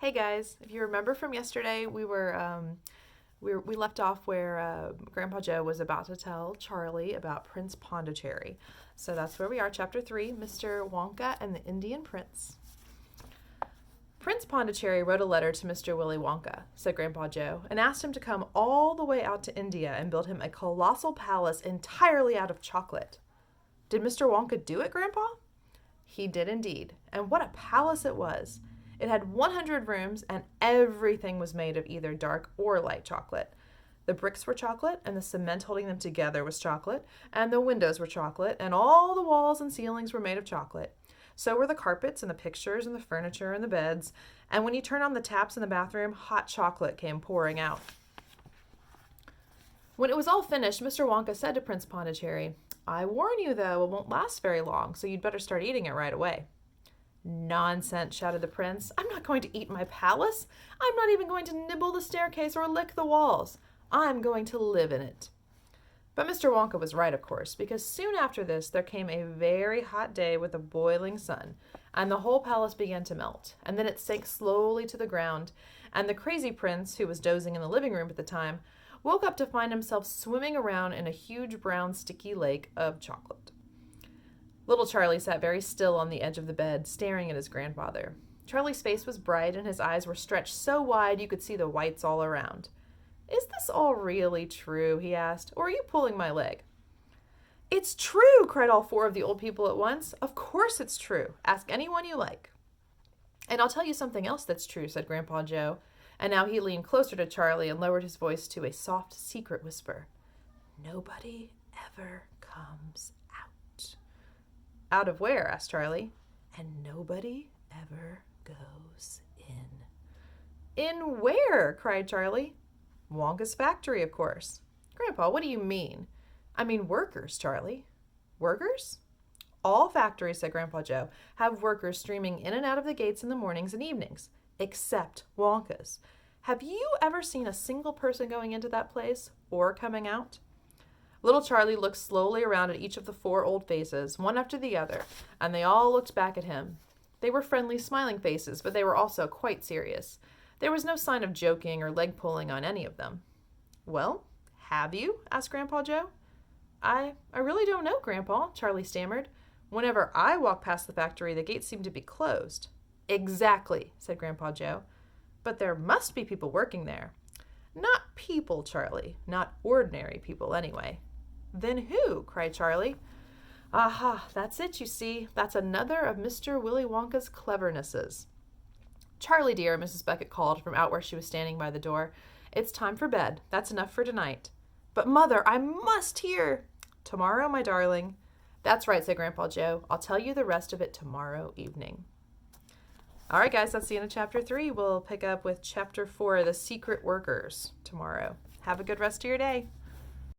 Hey guys, if you remember from yesterday, we left off where Grandpa Joe was about to tell Charlie about Prince Pondicherry. So that's where we are, Chapter 3, Mr. Wonka and the Indian Prince. Prince Pondicherry wrote a letter to Mr. Willy Wonka, said Grandpa Joe, and asked him to come all the way out to India and build him a colossal palace entirely out of chocolate. Did Mr. Wonka do it, Grandpa? He did indeed, and what a palace it was! It had 100 rooms, and everything was made of either dark or light chocolate. The bricks were chocolate, and the cement holding them together was chocolate, and the windows were chocolate, and all the walls and ceilings were made of chocolate. So were the carpets and the pictures and the furniture and the beds, and when you turned on the taps in the bathroom, hot chocolate came pouring out. When it was all finished, Mr. Wonka said to Prince Pondicherry, "I warn you, though, it won't last very long, so you'd better start eating it right away." "Nonsense," shouted the prince. "I'm not going to eat my palace. I'm not even going to nibble the staircase or lick the walls. I'm going to live in it." But Mr. Wonka was right, of course, because soon after this there came a very hot day with a boiling sun, and the whole palace began to melt, and then it sank slowly to the ground, and the crazy prince, who was dozing in the living room at the time, woke up to find himself swimming around in a huge brown sticky lake of chocolate. Little Charlie sat very still on the edge of the bed, staring at his grandfather. Charlie's face was bright, and his eyes were stretched so wide you could see the whites all around. "Is this all really true?" he asked, "or are you pulling my leg?" "It's true!" cried all four of the old people at once. "Of course it's true. Ask anyone you like." "And I'll tell you something else that's true," said Grandpa Joe, and now he leaned closer to Charlie and lowered his voice to a soft, secret whisper. "Nobody ever comes out." "Out of where?" asked Charlie. "And nobody ever goes in." "In where?" cried Charlie. "Wonka's factory, of course." "Grandpa, what do you mean?" "I mean workers, Charlie." "Workers?" "All factories," said Grandpa Joe, "have workers streaming in and out of the gates in the mornings and evenings, except Wonka's. Have you ever seen a single person going into that place or coming out?" Little Charlie looked slowly around at each of the four old faces, one after the other, and they all looked back at him. They were friendly, smiling faces, but they were also quite serious. There was no sign of joking or leg pulling on any of them. "Well, have you?" asked Grandpa Joe. I really don't know, Grandpa," Charlie stammered. "Whenever I walk past the factory, the gates seem to be closed." "Exactly," said Grandpa Joe. "But there must be people working there." "Not people, Charlie. Not ordinary people, anyway." "Then who?" cried Charlie. "Aha, that's it, you see. That's another of Mr. Willy Wonka's clevernesses." "Charlie, dear," Mrs. Beckett called from out where she was standing by the door, "it's time for bed. That's enough for tonight." "But, Mother, I must hear." "Tomorrow, my darling." "That's right," said Grandpa Joe. "I'll tell you the rest of it tomorrow evening." All right, guys, that's the end of Chapter 3. We'll pick up with Chapter 4, The Secret Workers, tomorrow. Have a good rest of your day.